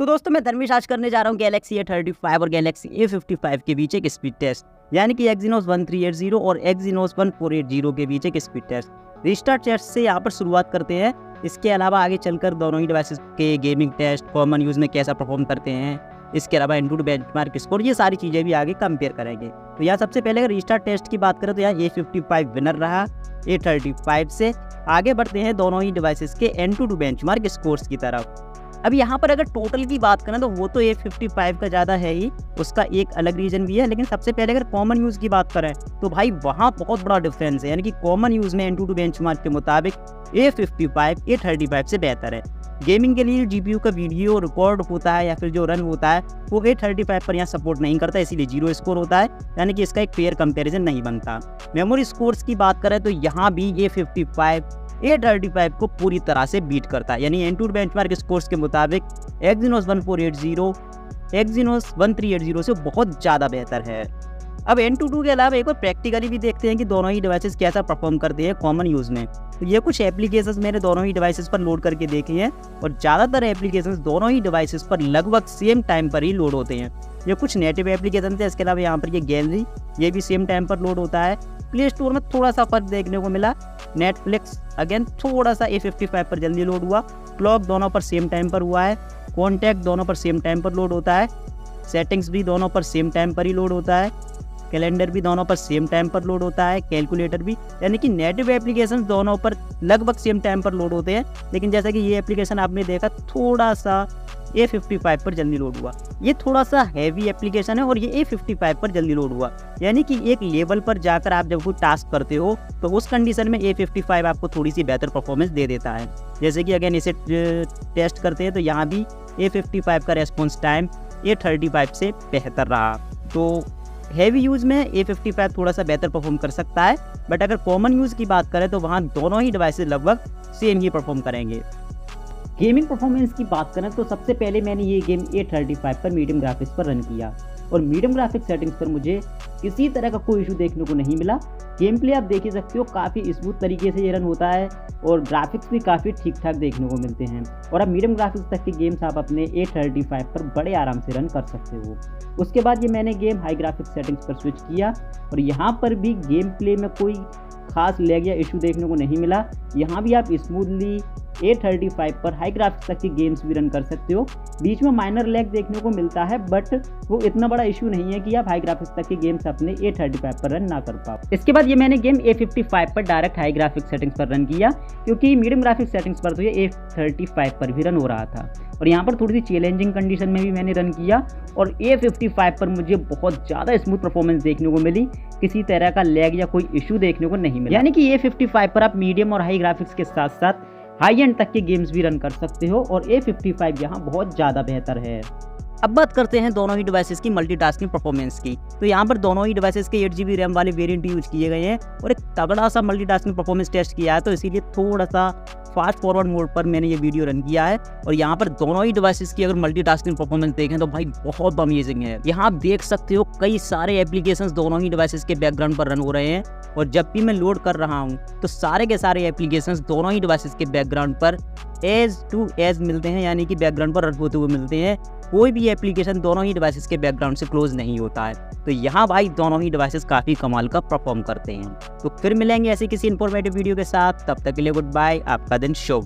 तो दोस्तों मैं धर्मेश आज करने जा रहा हूँ गैलेक्सी A35 और गैलेक्सी A55 के बीच एक स्पीड टेस्ट, यानी कि Exynos 1380 और Exynos 1480 के बीच एक स्पीड टेस्ट। रिस्टार्ट टेस्ट से यहाँ पर शुरुआत करते हैं। इसके अलावा आगे चलकर दोनों ही डिवाइसेस के गेमिंग टेस्ट, कॉमन यूज़ में कैसा परफॉर्म करते हैं, इसके अलावा एंटूटू बेंचमार्क स्कोर, ये सारी चीज़ें भी आगे कंपेयर करेंगे। तो यहाँ सबसे पहले अगर रिस्टार्ट टेस्ट की बात करें तो यहाँ A55 विनर रहा A35 से। आगे बढ़ते हैं दोनों ही डिवाइसेस के एंटूटू बेंचमार्क स्कोर्स की तरफ। अब यहाँ पर अगर टोटल की बात करें तो वो तो A55 का ज़्यादा है ही, उसका एक अलग रीज़न भी है। लेकिन सबसे पहले अगर कॉमन यूज़ की बात करें तो भाई वहाँ बहुत बड़ा डिफरेंस है, यानी कि कॉमन यूज़ में एंटूटू बेंचमार्क के मुताबिक A55 A35 से बेहतर है। गेमिंग के लिए GPU का वीडियो रिकॉर्ड होता है या फिर जो रन होता है वो A35 पर यहाँ सपोर्ट नहीं करता, इसीलिए 0 स्कोर होता है, यानी कि इसका एक फेयर कंपैरिजन नहीं बनता। मेमोरी स्कोर्स की बात करें तो यहाँ भी A55 A35 को पूरी तरह से बीट करता है, यानी एंटूटू बेंचमार्क स्कोर्स के मुताबिक Exynos 1480 Exynos 1380 से बहुत ज़्यादा बेहतर है। अब एंटूटू के अलावा एक और प्रैक्टिकली भी देखते हैं कि दोनों ही डिवाइसेस कैसा परफॉर्म करते हैं कॉमन यूज़ में। तो ये कुछ एप्लीकेशंस मैंने दोनों ही डिवाइसेस पर लोड करके देखे हैं और ज़्यादातर एप्लीकेशंस दोनों ही डिवाइसेस पर लगभग सेम टाइम पर ही लोड होते हैं। ये कुछ नेटिव एप्लीकेशन है, इसके अलावा यहाँ पर ये गैलरी, ये भी सेम टाइम पर लोड होता है। प्ले स्टोर में थोड़ा सा फर्क देखने को मिला। नेटफ्लिक्स अगेन थोड़ा सा A55 पर जल्दी लोड हुआ। क्लॉक दोनों पर सेम टाइम पर हुआ है। कॉन्टैक्ट दोनों पर सेम टाइम पर लोड होता है। सेटिंग्स भी दोनों पर सेम टाइम पर ही लोड होता है। कैलेंडर भी दोनों पर सेम टाइम पर लोड होता है। कैलकुलेटर भी, यानी कि नेटिव एप्लीकेशन दोनों पर लगभग सेम टाइम पर लोड होते हैं। लेकिन जैसा कि ये एप्लीकेशन आपने देखा थोड़ा सा A55 पर जल्दी लोड हुआ। ये थोड़ा सा हैवी एप्लीकेशन है और ये A55 पर जल्दी लोड हुआ, यानी कि एक लेवल पर जाकर आप जब कोई टास्क करते हो तो उस कंडीशन में A55 आपको थोड़ी सी बेहतर परफॉर्मेंस दे देता है। जैसे कि अगेन इसे टेस्ट करते हैं तो यहाँ भी A55 का रेस्पॉन्स टाइम A35 से बेहतर रहा। तो हैवी यूज़ में A55 थोड़ा सा बेहतर परफॉर्म कर सकता है, बट अगर कॉमन यूज़ की बात करें तो वहाँ दोनों ही डिवाइसेस लगभग सेम ही परफॉर्म करेंगे। गेमिंग परफॉर्मेंस की बात करें तो सबसे पहले मैंने ये गेम A35 पर मीडियम ग्राफिक्स पर रन किया और मीडियम ग्राफिक्स सेटिंग्स पर मुझे किसी तरह का कोई इशू देखने को नहीं मिला। गेम प्ले आप देख ही सकते हो, काफ़ी स्मूथ तरीके से ये रन होता है और ग्राफिक्स भी काफ़ी ठीक ठाक देखने को मिलते हैं। और अब मीडियम ग्राफिक्स तक के गेम्स आप अपने A35 पर बड़े आराम से रन कर सकते हो। उसके बाद ये मैंने गेम हाई ग्राफिक्स सेटिंग्स पर स्विच किया और यहाँ पर भी गेम प्ले में कोई खास लैग या इशू देखने को नहीं मिला। यहाँ भी आप स्मूथली A35 पर हाई ग्राफिक्स तक की गेम्स भी रन कर सकते हो। बीच में माइनर लैग देखने को मिलता है, बट वो इतना बड़ा इशू नहीं है कि आप हाई ग्राफिक्स तक की गेम्स अपने A35 पर रन ना कर पाओ। इसके बाद ये मैंने गेम A55 पर डायरेक्ट हाई ग्राफिक्स सेटिंग्स पर रन किया, क्योंकि मीडियम ग्राफिक्स सेटिंग्स पर तो ये A35 पर भी रन हो रहा था और यहाँ पर थोड़ी सी चैलेंजिंग कंडीशन में भी मैंने रन किया और A55 पर मुझे बहुत ज़्यादा स्मूथ परफॉर्मेंस देखने को मिली। किसी तरह का लैग या कोई इशू देखने को नहीं मिला, यानी कि A55 पर आप मीडियम और हाई ग्राफिक्स के साथ साथ हाई एंड तक के गेम्स भी रन कर सकते हो और A55 यहाँ बहुत ज़्यादा बेहतर है। अब बात करते हैं दोनों ही डिवाइसेस की मल्टीटास्किंग परफॉर्मेंस की। तो यहाँ पर दोनों ही डिवाइसेस के 8GB रैम वाले वेरिएंट यूज किए गए हैं और एक तगड़ा सा मल्टीटास्किंग परफॉर्मेंस टेस्ट किया है, तो इसीलिए थोड़ा सा फास्ट फॉरवर्ड मोड पर मैंने ये वीडियो रन किया है। और यहाँ पर दोनों ही डिवाइसेस की अगर मल्टीटास्किंग परफॉर्मेंस देखें तो भाई बहुत अमेजिंग है। यहाँ आप देख सकते हो कई सारे एप्लीकेशंस दोनों ही डिवाइसेस के बैकग्राउंड पर रन हो रहे हैं और जब भी मैं लोड कर रहा हूँ तो सारे के सारे एप्लीकेशंस दोनों ही डिवाइसेस के बैकग्राउंड पर एज टू एज मिलते हैं, यानी कि बैकग्राउंड पर रन होते हुए मिलते हैं। कोई भी एप्लीकेशन दोनों ही डिवाइसेस के बैकग्राउंड से क्लोज नहीं होता है। तो यहाँ भाई दोनों ही डिवाइसेस काफ़ी कमाल का परफॉर्म करते हैं। तो फिर मिलेंगे ऐसी किसी इन्फॉर्मेटिव वीडियो के साथ, तब तक के लिए गुड बाय, आपका दिन शुभ।